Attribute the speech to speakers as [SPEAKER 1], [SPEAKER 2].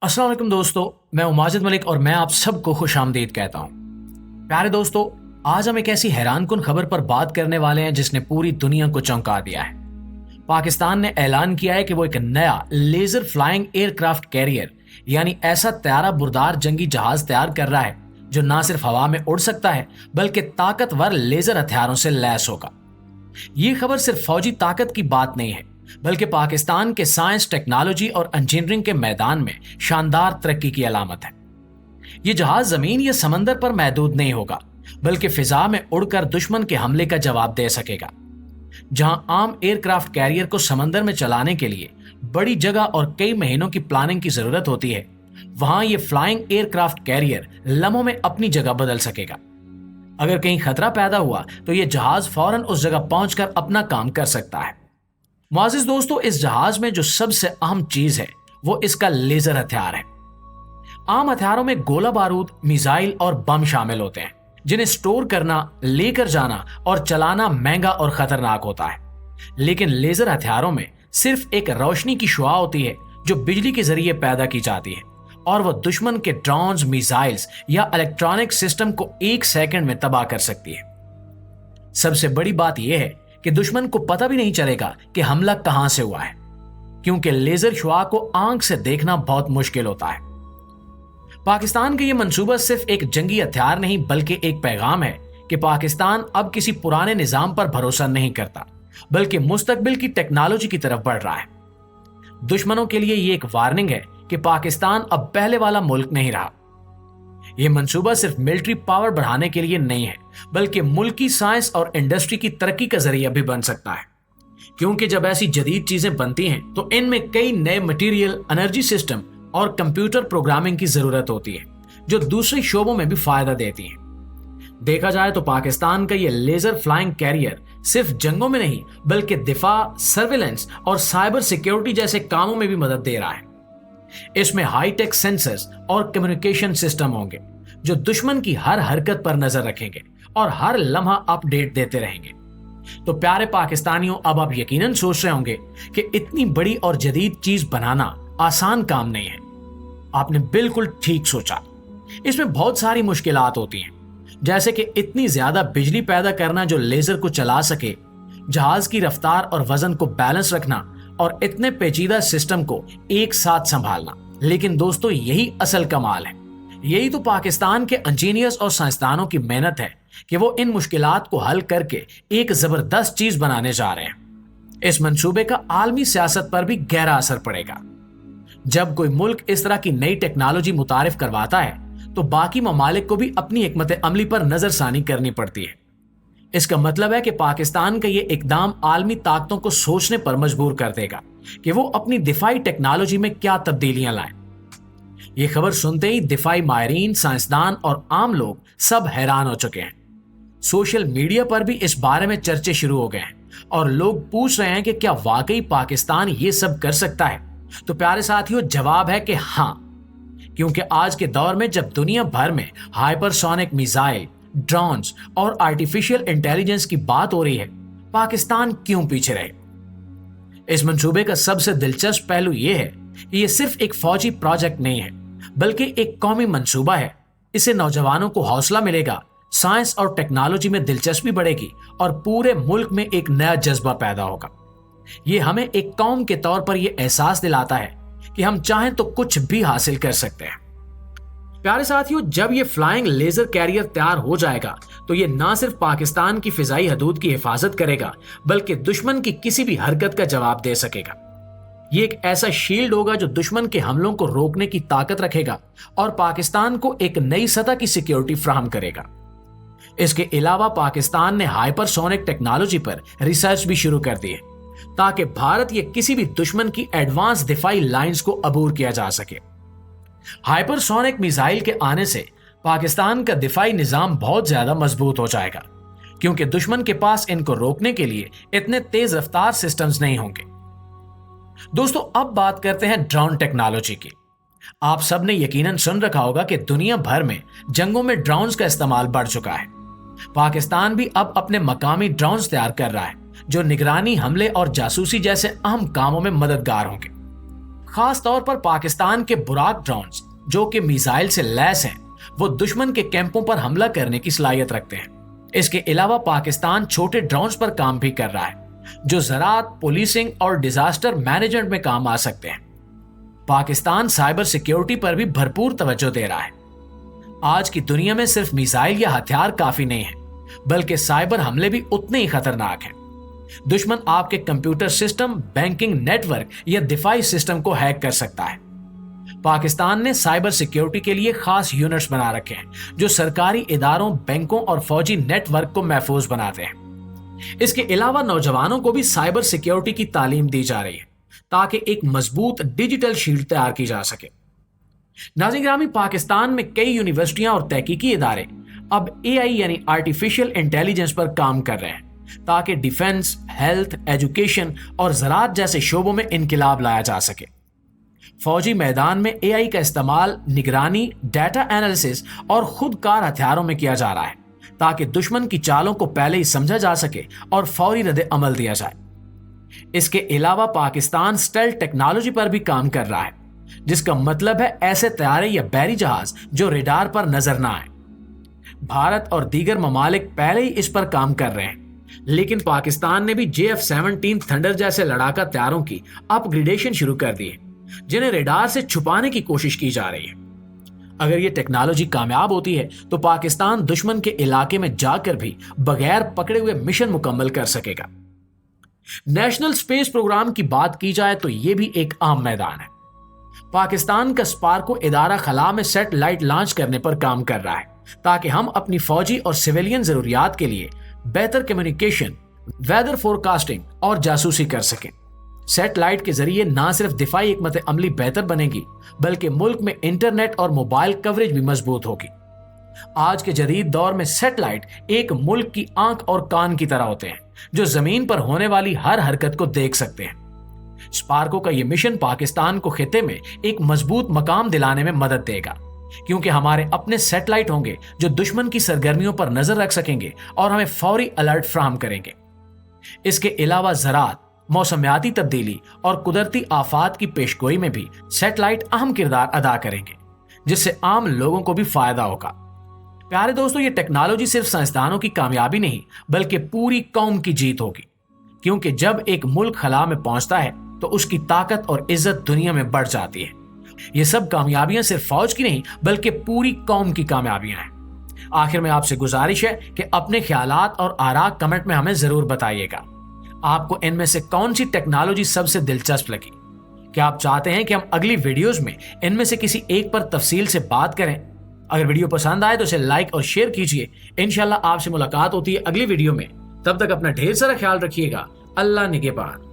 [SPEAKER 1] अस्सलाम वालेकुम दोस्तों, मैं हूं माजिद मलिक और मैं आप सबको खुश आमदीद कहता हूं। प्यारे दोस्तों, आज हम एक ऐसी हैरानकुन खबर पर बात करने वाले हैं जिसने पूरी दुनिया को चौंका दिया है। पाकिस्तान ने ऐलान किया है कि वो एक नया लेजर फ्लाइंग एयरक्राफ्ट कैरियर यानी ऐसा त्यारा बुरदार जंगी जहाज तैयार कर रहा है जो ना सिर्फ हवा में उड़ सकता है बल्कि ताकतवर लेजर हथियारों से लैस होगा। ये खबर सिर्फ फौजी ताकत की बात नहीं है बल्कि पाकिस्तान के साइंस, टेक्नोलॉजी और इंजीनियरिंग के मैदान में शानदार तरक्की की अलामत है। ये जहाज जमीन या समंदर पर महदूद नहीं होगा बल्कि फिजा में उड़कर दुश्मन के हमले का जवाब दे सकेगा। जहां आम एयरक्राफ्ट कैरियर को समंदर में चलाने के लिए बड़ी जगह और कई महीनों की प्लानिंग की जरूरत होती है, वहां ये फ्लाइंग एयरक्राफ्ट कैरियर लम्हों में अपनी जगह बदल सकेगा। अगर कहीं खतरा पैदा हुआ तो यह जहाज फौरन उस जगह पहुंचकर अपना काम कर सकता है। मुआजिज दोस्तों, इस जहाज में जो सबसे अहम चीज है वो इसका लेजर हथियार है। आम हथियारों में गोला बारूद, मिसाइल और बम शामिल होते हैं जिन्हें स्टोर करना, लेकर जाना और चलाना महंगा और खतरनाक होता है। लेकिन लेजर हथियारों में सिर्फ एक रोशनी की शुआ होती है जो बिजली के जरिए पैदा की जाती है और वो दुश्मन के ड्रोन्स, मिसाइल्स या इलेक्ट्रॉनिक सिस्टम को एक सेकंड में तबाह कर सकती है। सबसे बड़ी बात यह है कि दुश्मन को पता भी नहीं चलेगा कि हमला कहां से हुआ है, क्योंकि लेजर शुआ को आंख से देखना बहुत मुश्किल होता है। पाकिस्तान का यह मंसूबा सिर्फ एक जंगी हथियार नहीं बल्कि एक पैगाम है कि पाकिस्तान अब किसी पुराने निजाम पर भरोसा नहीं करता बल्कि मुस्तकबिल की टेक्नोलॉजी की तरफ बढ़ रहा है। दुश्मनों के लिए यह एक वार्निंग है कि पाकिस्तान अब पहले वाला मुल्क नहीं रहा। यह मंसूबा सिर्फ मिलिट्री पावर बढ़ाने के लिए नहीं है बल्कि मुल्क की साइंस और इंडस्ट्री की तरक्की का जरिया भी बन सकता है, क्योंकि जब ऐसी जदीद चीजें बनती हैं तो इनमें कई नए मटेरियल, एनर्जी सिस्टम और कंप्यूटर प्रोग्रामिंग की जरूरत होती है जो दूसरे शोबों में भी फायदा देती है। देखा जाए तो पाकिस्तान का यह लेजर फ्लाइंग कैरियर सिर्फ जंगों में नहीं बल्कि दिफा, सर्विलेंस और साइबर सिक्योरिटी जैसे कामों में भी मदद दे रहा है। इसमें हाईटेक सेंसर्स और कम्युनिकेशन सिस्टम होंगे जो दुश्मन की हर हरकत पर नजर रखेंगे और हर लम्हा अपडेट देते रहेंगे। तो प्यारे पाकिस्तानियों, अब आप यकीनन सोच रहे होंगे कि इतनी बड़ी और जदीद चीज बनाना आसान काम नहीं है। आपने बिल्कुल ठीक सोचा। इसमें बहुत सारी मुश्किलात होती हैं, जैसे कि इतनी ज्यादा बिजली पैदा करना जो लेजर को चला सके, जहाज की रफ्तार और वजन को बैलेंस रखना और इतने पेचीदा सिस्टम को एक साथ संभालना। लेकिन दोस्तों, यही असल कमाल है। यही तो पाकिस्तान के इंजीनियर्स और साइंसदानों की मेहनत है कि वो इन मुश्किलात को हल करके एक जबरदस्त चीज बनाने जा रहे हैं। इस मंसूबे का आलमी सियासत पर भी गहरा असर पड़ेगा। जब कोई मुल्क इस तरह की नई टेक्नोलॉजी मुतारिफ करवाता है तो बाकी ममालिक को भी अपनी हिकमत अमली पर नजरसानी करनी पड़ती है। इसका मतलब है कि पाकिस्तान का ये इकदाम आलमी ताकतों को सोचने पर मजबूर कर देगा कि वो अपनी दिफाई टेक्नोलॉजी में क्या तब्दीलियां लाएं। ये खबर सुनते ही दिफाई माहिरीन, साइंसदान और आम लोग सब हैरान हो चुके हैं। सोशल मीडिया पर भी इस बारे में चर्चे शुरू हो गए हैं और लोग पूछ रहे हैं कि क्या वाकई पाकिस्तान ये सब कर सकता है। तो प्यारे साथियों, जवाब है कि हाँ, क्योंकि आज के दौर में जब दुनिया भर में हाइपरसोनिक मिसाइल, ड्रोन्स और आर्टिफिशियल इंटेलिजेंस की बात हो रही है, पाकिस्तान क्यों पीछे रहे। इस मंसूबे का सबसे दिलचस्प पहलू यह है कि यह सिर्फ एक फौजी प्रोजेक्ट नहीं है बल्कि एक कौमी मंसूबा है। इससे नौजवानों को हौसला मिलेगा, साइंस और टेक्नोलॉजी में दिलचस्पी बढ़ेगी और पूरे मुल्क में एक नया जज्बा पैदा होगा। यह हमें एक कौम के तौर पर यह एहसास दिलाता है कि हम चाहें तो कुछ भी हासिल कर सकते हैं। प्यारे साथियों, जब यह फ्लाइंग लेजर कैरियर तैयार हो जाएगा तो यह ना सिर्फ पाकिस्तान की फिजाई हदूद की हिफाजत करेगा बल्कि दुश्मन की किसी भी हरकत का जवाब दे सकेगा। यह एक ऐसा शील्ड होगा जो दुश्मन के हमलों को रोकने की ताकत रखेगा और पाकिस्तान को एक नई सतह की सिक्योरिटी फ्राहम करेगा। इसके अलावा पाकिस्तान ने हाइपरसोनिक टेक्नोलॉजी पर रिसर्च भी शुरू कर दी है ताकि भारत या किसी भी दुश्मन की एडवांस दिफाई लाइंस को अबूर किया जा सके। हाइपरसोनिक मिसाइल के आने से पाकिस्तान का दिफाई निजाम बहुत ज्यादा मजबूत हो जाएगा, क्योंकि दुश्मन के पास इनको रोकने के लिए इतने तेज रफ्तार सिस्टम्स नहीं होंगे। दोस्तों, अब बात करते हैं ड्रोन टेक्नोलॉजी की। आप सब ने यकीनन सुन रखा होगा कि दुनिया भर में जंगों में ड्रोन्स का इस्तेमाल बढ़ चुका है। पाकिस्तान भी अब अपने मकामी ड्रोन्स तैयार कर रहा है जो निगरानी, हमले और जासूसी जैसे अहम कामों में मददगार होंगे। खास तौर पर पाकिस्तान के बुराक ड्रोन्स जो कि मिसाइल से लैस हैं, वो दुश्मन के कैंपों पर हमला करने की सलाहियत रखते हैं। इसके अलावा पाकिस्तान छोटे ड्रोन्स पर काम भी कर रहा है जो ज़राअत, पुलिसिंग और डिजास्टर मैनेजमेंट में काम आ सकते हैं। पाकिस्तान साइबर सिक्योरिटी पर भी भरपूर तवज्जो दे रहा है। आज की दुनिया में सिर्फ मिसाइल या हथियार काफी नहीं है, बल्कि साइबर हमले भी उतने ही खतरनाक हैं। दुश्मन आपके कंप्यूटर सिस्टम, बैंकिंग नेटवर्क या दिफाई सिस्टम को हैक कर सकता है। पाकिस्तान ने साइबर सिक्योरिटी के लिए खास यूनिट्स बना रखे हैं जो सरकारी इदारों, बैंकों और फौजी नेटवर्क को महफूज बनाते हैं। इसके अलावा नौजवानों को भी साइबर सिक्योरिटी की तालीम दी जा रही है ताकि एक मजबूत डिजिटल शील्ड तैयार की जा सके। नाज़रीन ग्रामी, पाकिस्तान में कई यूनिवर्सिटियां और तहकीकी इदारे अब एआई यानी आर्टिफिशियल इंटेलिजेंस पर काम कर रहे हैं ताकि डिफेंस, हेल्थ, एजुकेशन और ज़राअत जैसे शोबों में इनकिलाब लाया जा सके। फौजी मैदान में एआई का इस्तेमाल निगरानी, डाटा एनालिसिस और खुदकार हथियारों में किया जा रहा है ताकि दुश्मन की चालों को पहले ही समझा जा सके और फौरी रद्द अमल दिया जाए। इसके अलावा पाकिस्तान स्टेल्थ टेक्नोलॉजी पर भी काम कर रहा है, जिसका मतलब है ऐसे तैयारे या बहरी जहाज जो रेडार पर नजर ना आए। भारत और दीगर ममालिक पहले ही इस पर काम कर रहे हैं, लेकिन पाकिस्तान ने भी JF-17 थंडर जैसे लड़ाका तैयारों की अपग्रेडेशन शुरू कर दी है, जिन्हें रेडार से छुपाने की कोशिश की जा रही है। अगर ये टेक्नोलॉजी कामयाब होती है तो पाकिस्तान दुश्मन के इलाके में जाकर भी बगैर पकड़े हुए मिशन मुकम्मल कर सकेगा। नेशनल स्पेस प्रोग्राम की बात की जाए तो यह भी एक अहम मैदान है। पाकिस्तान का स्पार्को इदारा खला में सैटेलाइट लॉन्च करने पर काम कर रहा है ताकि हम अपनी फौजी और सिविलियन जरूरियात के लिए बेहतर कम्युनिकेशन, वेदर फोरकास्टिंग और जासूसी कर सकें। सैटेलाइट के जरिए न सिर्फ दिफाई हिकमत अमली बेहतर बनेगी, बल्कि मुल्क में इंटरनेट और मोबाइल कवरेज भी मजबूत होगी। आज के जदीद दौर में सैटेलाइट एक मुल्क की आंख और कान की तरह होते हैं जो जमीन पर होने वाली हर हरकत को देख सकते हैं। स्पार्को का यह मिशन पाकिस्तान को खिते में एक मजबूत मकाम दिलाने में मदद देगा, क्योंकि हमारे अपने सैटेलाइट होंगे जो दुश्मन की सरगर्मियों पर नजर रख सकेंगे और हमें फौरी अलर्ट फ्राहम करेंगे। इसके अलावा ज़राअत, मौसमियाती तब्दीली और कुदरती आफात की पेशगोई में भी सैटेलाइट अहम किरदार अदा करेंगे, जिससे आम लोगों को भी फायदा होगा। प्यारे दोस्तों, ये टेक्नोलॉजी सिर्फ साइंसदानों की कामयाबी नहीं बल्कि पूरी कौम की जीत होगी, क्योंकि जब एक मुल्क खला में पहुंचता है तो उसकी ताकत और इज्जत दुनिया में बढ़ जाती है। ये सब कामयाबियां सिर्फ फौज की नहीं बल्कि पूरी कौम की कामयाबियां हैं। आखिर में आपसे गुजारिश है कि अपने ख्यालात और आरा कमेंट में हमें जरूर बताइएगा। आपको इनमें से कौन सी टेक्नोलॉजी सबसे दिलचस्प लगी? क्या आप चाहते हैं कि हम अगली वीडियोस में इनमें से किसी एक पर तफसील से बात करें? अगर वीडियो पसंद आए तो इसे लाइक और शेयर कीजिए। इंशाल्लाह आपसे मुलाकात होती है अगली वीडियो में। तब तक अपना ढेर सारा ख्याल रखिएगा। अल्लाह निगहबान।